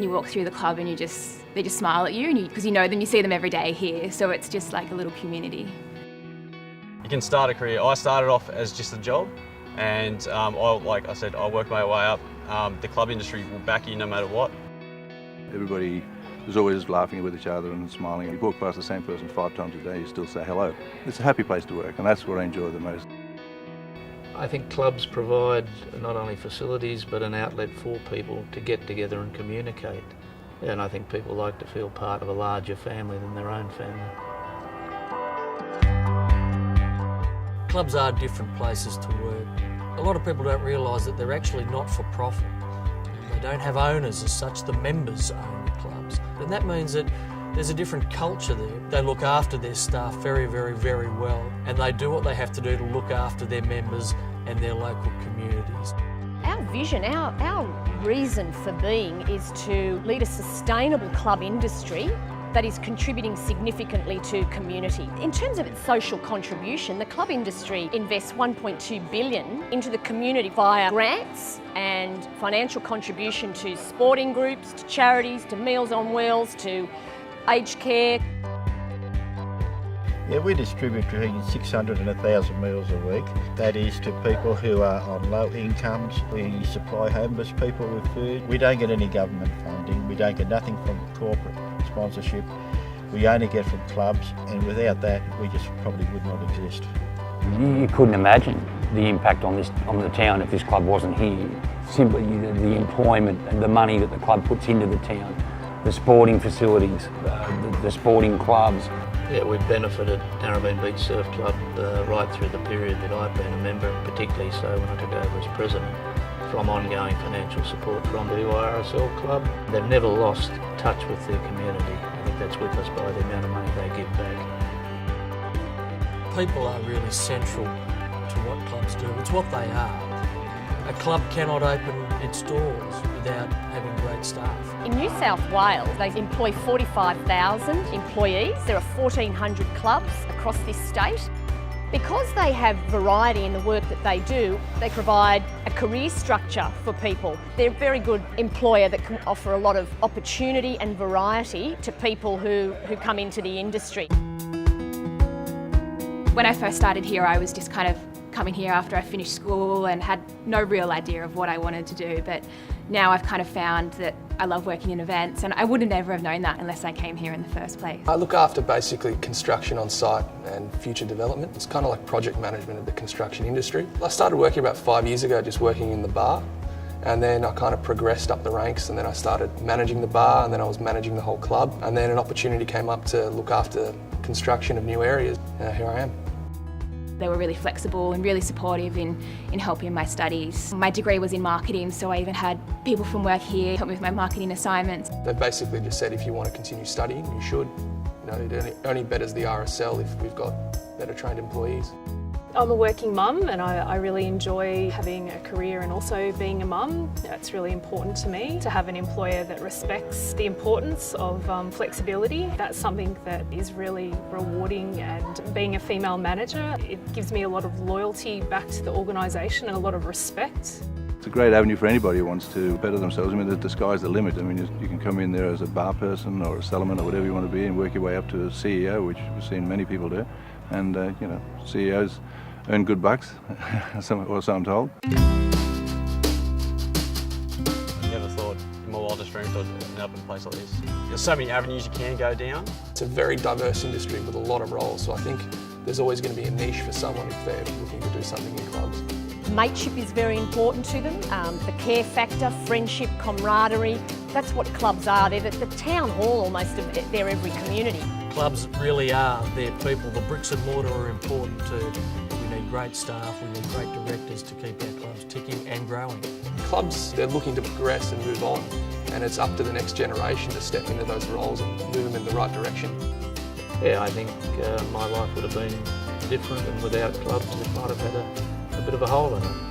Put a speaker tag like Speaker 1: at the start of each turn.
Speaker 1: You walk through the club and they just smile at you, because you know them, you see them every day here, so it's just like a little community.
Speaker 2: You can start a career. I started off as just a job, and like I said, I worked my way up. The club industry will back you no matter what.
Speaker 3: Everybody is always laughing with each other and smiling. You walk past the same person 5 times a day, you still say hello. It's a happy place to work, and that's what I enjoy the most.
Speaker 4: I think clubs provide not only facilities but an outlet for people to get together and communicate. And I think people like to feel part of a larger family than their own family. Clubs are different places to work. A lot of people don't realise that they're actually not for profit. They don't have owners as such, the members own the clubs. And that means that there's a different culture there. They look after their staff very, very, very well, and they do what they have to do to look after their members and their local communities.
Speaker 5: Our vision, our reason for being is to lead a sustainable club industry that is contributing significantly to community. In terms of its social contribution, the club industry invests $1.2 billion into the community via grants and financial contribution to sporting groups, to charities, to Meals on Wheels, to aged care.
Speaker 6: Yeah, we distribute between 600 and 1,000 meals a week. That is to people who are on low incomes. We supply homeless people with food. We don't get any government funding. We don't get nothing from corporate sponsorship. We only get from clubs, and without that, we just probably would not exist.
Speaker 7: You couldn't imagine the impact on the town if this club wasn't here. Simply the employment and the money that the club puts into the town, the sporting facilities, the sporting clubs.
Speaker 4: Yeah, we've benefited Narrabeen Beach Surf Club right through the period that I've been a member, particularly so when I took over as president, from ongoing financial support from the RSL Club. They've never lost touch with their community. I think that's with us by the amount of money they give back. People are really central to what clubs do. It's what they are. A club cannot open its doors without having great staff.
Speaker 5: In New South Wales, they employ 45,000 employees. There are 1,400 clubs across this state. Because they have variety in the work that they do, they provide a career structure for people. They're a very good employer that can offer a lot of opportunity and variety to people who come into the industry.
Speaker 1: When I first started here, I was just kind of coming here after I finished school and had no real idea of what I wanted to do, but now I've kind of found that I love working in events, and I would have never have known that unless I came here in the first place.
Speaker 8: I look after basically construction on site and future development. It's kind of like project management of the construction industry. I started working about 5 years ago, just working in the bar, and then I kind of progressed up the ranks, and then I started managing the bar, and then I was managing the whole club, and then an opportunity came up to look after construction of new areas, and here I am.
Speaker 1: They were really flexible and really supportive in helping my studies. My degree was in marketing, so I even had people from work here help me with my marketing assignments.
Speaker 8: They basically just said if you want to continue studying, you should. You know, it only betters the RSL if we've got better trained employees.
Speaker 9: I'm a working mum, and I really enjoy having a career and also being a mum. It's really important to me to have an employer that respects the importance of flexibility. That's something that is really rewarding, and being a female manager, it gives me a lot of loyalty back to the organisation and a lot of respect.
Speaker 3: It's a great avenue for anybody who wants to better themselves. I mean, the sky's the limit. I mean, you can come in there as a bar person or a cellarman or whatever you want to be and work your way up to a CEO, which we've seen many people do. And, you know, CEOs earn good bucks, or so I'm told.
Speaker 2: Never thought in my wildest dreams I'd end up in a place like this. There's so many avenues you can go down.
Speaker 8: It's a very diverse industry with a lot of roles, so I think there's always going to be a niche for someone if they're looking to do something in clubs.
Speaker 5: Mateship is very important to them. The care factor, friendship, camaraderie, that's what clubs are. They're the town hall almost of their every community.
Speaker 4: Clubs really are their people. The bricks and mortar are important too. We need great staff, we need great directors to keep our clubs ticking and growing.
Speaker 8: Clubs, they're looking to progress and move on, and it's up to the next generation to step into those roles and move them in the right direction.
Speaker 4: Yeah, I think my life would have been different, and without clubs it might have had a bit of a hole in it.